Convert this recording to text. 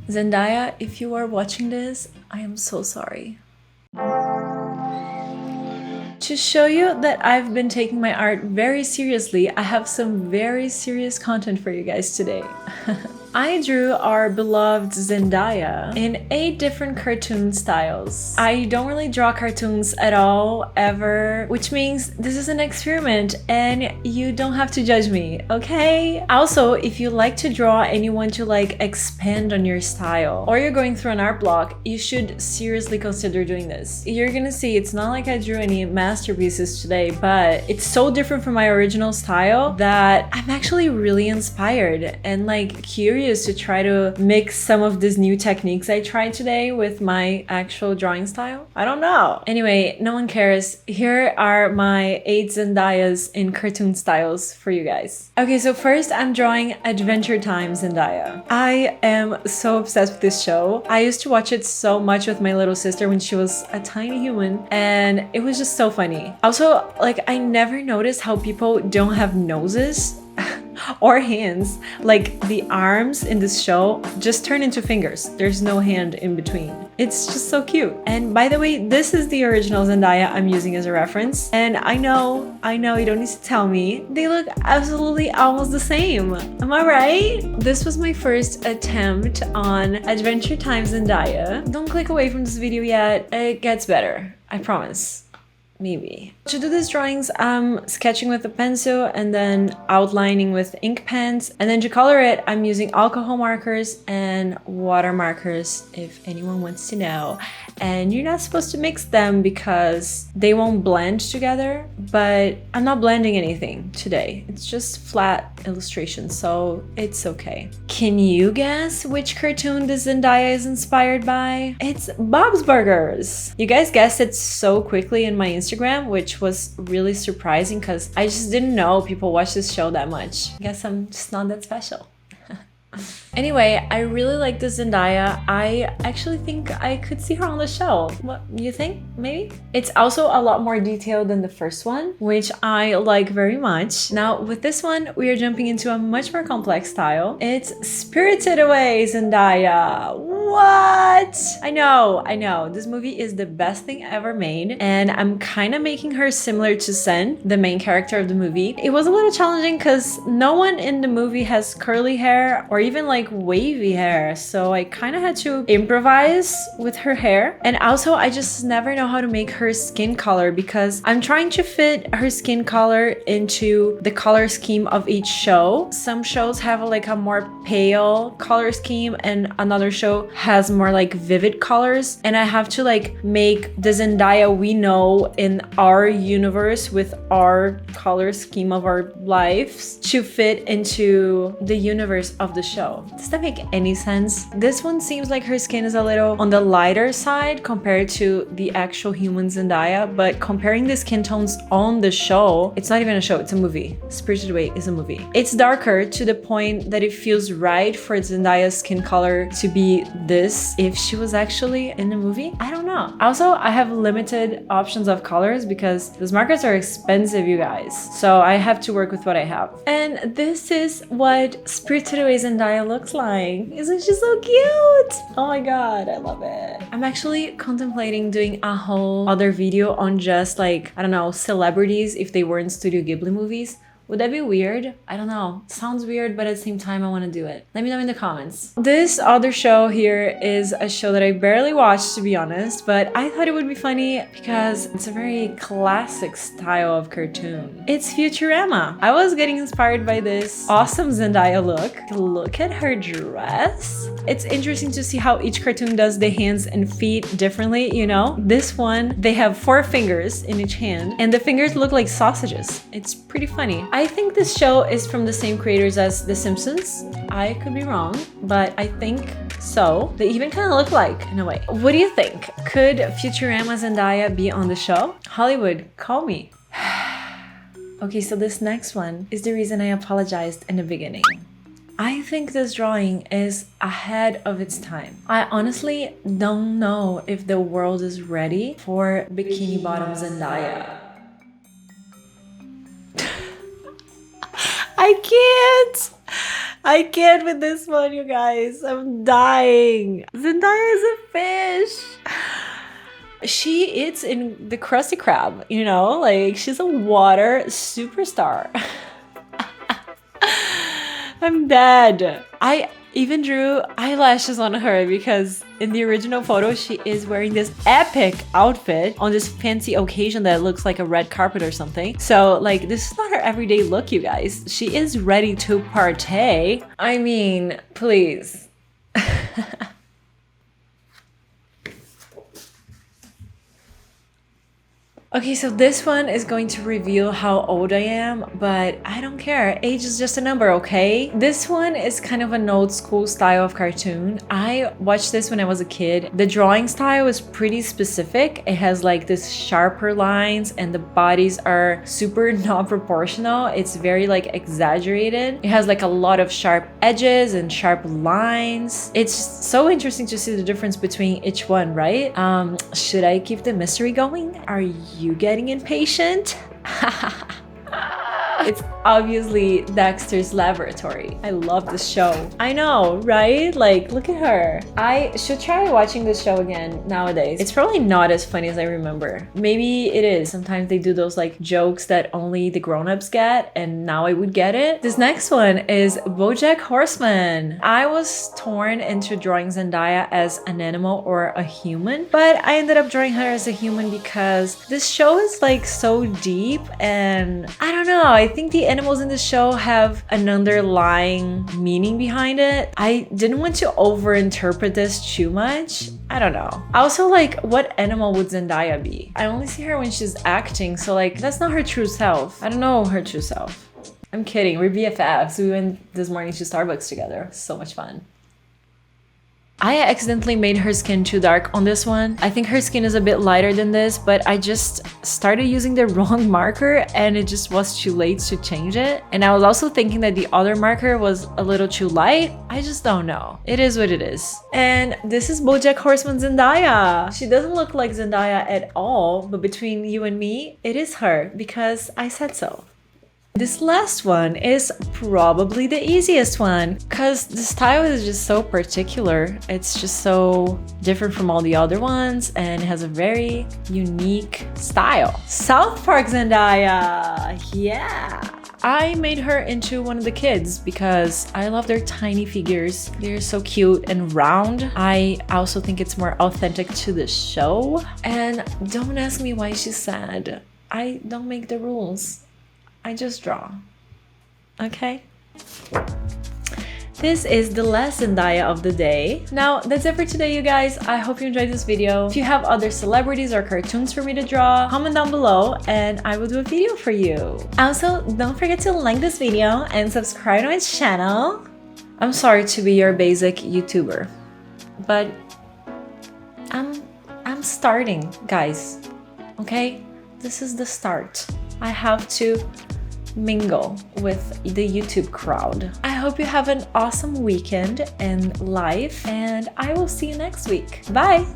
Zendaya, if you are watching this, I am so sorry. To show you that I've been taking my art very seriously, I have some very serious content for you guys today. I drew our beloved Zendaya in 8 different cartoon styles. I don't really draw cartoons at all, ever, which means this is an experiment and you don't have to judge me, okay? Also, if you like to draw and you want to like expand on your style, or you're going through an art block, you should seriously consider doing this. You're gonna see it's not like I drew any masterpieces today, but it's so different from my original style that I'm actually really inspired and like curious to try to mix some of these new techniques I tried today with my actual drawing style. I don't know. Anyway, no one cares. Here are my 8 Zendayas in cartoon styles for you guys. Okay, so first I'm drawing Adventure Time Zendaya. I am so obsessed with this show. I used to watch it so much with my little sister when she was a tiny human, and it was just so funny. Also, like, I never noticed how people don't have noses or hands. Like, the arms in this show just turn into fingers. There's no hand in between. It's just so cute. And by the way, this is the original Zendaya I'm using as a reference. And I know, you don't need to tell me. They look absolutely almost the same. Am I right? This was my first attempt on Adventure Time Zendaya. Don't click away from this video yet. It gets better. I promise. Maybe. To do these drawings, I'm sketching with a pencil and then outlining with ink pens. And then to color it, I'm using alcohol markers and water markers, if anyone wants to know. And you're not supposed to mix them because they won't blend together, but I'm not blending anything today. It's just flat illustration, so it's okay. Can you guess which cartoon this Zendaya is inspired by? It's Bob's Burgers. You guys guessed it so quickly in my Instagram, which was really surprising because I just didn't know people watch this show that much. I guess I'm just not that special. Anyway, I really like this Zendaya. I actually think I could see her on the show. What, you think? Maybe? It's also a lot more detailed than the first one, which I like very much. Now, with this one, we are jumping into a much more complex style. It's Spirited Away Zendaya. What? I know. This movie is the best thing ever made, and I'm kind of making her similar to Sen, the main character of the movie. It was a little challenging because no one in the movie has curly hair or even like wavy hair, so I kind of had to improvise with her hair. And also, I just never know how to make her skin color because I'm trying to fit her skin color into the color scheme of each show. Some shows have like a more pale color scheme and another show has more like vivid colors, and I have to like make the Zendaya we know in our universe with our color scheme of our lives to fit into the universe of the show. Does that make any sense? This one seems like her skin is a little on the lighter side compared to the actual human Zendaya, but comparing the skin tones on the show, it's not even a show, it's a movie. Spirited Away is a movie. It's darker to the point that it feels right for Zendaya's skin color to be this if she was actually in the movie. I don't know. Also, I have limited options of colors because those markers are expensive, you guys. So I have to work with what I have. And this is what Spirited Away Zendaya looks like. Isn't she so cute? Oh my god, I love it. I'm actually contemplating doing a whole other video on just like, I don't know, celebrities if they were in Studio Ghibli movies. Would that be weird? I don't know. It sounds weird, but at the same time, I want to do it. Let me know in the comments. This other show here is a show that I barely watched, to be honest, but I thought it would be funny because it's a very classic style of cartoon. It's Futurama. I was getting inspired by this awesome Zendaya look. Look at her dress. It's interesting to see how each cartoon does the hands and feet differently, you know? This one, they have 4 fingers in each hand, and the fingers look like sausages. It's pretty funny. I think this show is from the same creators as The Simpsons. I could be wrong, but I think so. They even kind of look like, in a way. What do you think? Could Futurama Zendaya be on the show? Hollywood, call me. Okay, so this next one is the reason I apologized in the beginning. I think this drawing is ahead of its time. I honestly don't know if the world is ready for Bikini Bottom Zendaya. I can't! I can't with this one, you guys. I'm dying. Zendaya is a fish. She eats in the Krusty Krab, you know? Like, she's a water superstar. I'm dead. I even drew eyelashes on her because in the original photo, she is wearing this epic outfit on this fancy occasion that looks like a red carpet or something. So, like, this is not her everyday look, you guys. She is ready to partay. I mean, please. Okay, so this one is going to reveal how old I am, but I don't care. Age is just a number, okay? This one is kind of an old school style of cartoon. I watched this when I was a kid. The drawing style is pretty specific. It has like this sharper lines and the bodies are super non-proportional. It's very like exaggerated. It has like a lot of sharp edges and sharp lines. It's so interesting to see the difference between each one, right? Should I keep the mystery going? Are you getting impatient? It's obviously Dexter's laboratory. I love this show. I know, right? Like, look at her. I should try watching this show again nowadays. It's probably not as funny as I remember. Maybe it is. Sometimes they do those like jokes that only the grown-ups get, and now I would get it. This next one is Bojack Horseman. I was torn into drawing Zendaya as an animal or a human, but I ended up drawing her as a human because this show is like so deep, and I don't know, I think the animals in the show have an underlying meaning behind it. I didn't want to overinterpret this too much. I don't know. Also, like, what animal would Zendaya be? I only see her when she's acting, so like, that's not her true self. I don't know her true self. I'm kidding, we're BFFs. We went this morning to Starbucks together. So much fun. I accidentally made her skin too dark on this one. I think her skin is a bit lighter than this, but I just started using the wrong marker and it just was too late to change it. And I was also thinking that the other marker was a little too light. I just don't know. It is what it is. And this is Bojack Horseman Zendaya. She doesn't look like Zendaya at all, but between you and me, it is her because I said so. This last one is probably the easiest one because the style is just so particular. It's just so different from all the other ones and it has a very unique style. South Park Zendaya, yeah! I made her into one of the kids because I love their tiny figures. They're so cute and round. I also think it's more authentic to the show. And don't ask me why she's sad. I don't make the rules. I just draw. Okay? This is the last Zendaya of the day. Now, that's it for today, you guys. I hope you enjoyed this video. If you have other celebrities or cartoons for me to draw, comment down below and I will do a video for you. Also, don't forget to like this video and subscribe to my channel. I'm sorry to be your basic YouTuber, but I'm starting, guys. Okay? This is the start. I have to mingle with the YouTube crowd. I hope you have an awesome weekend and life, and I will see you next week. Bye!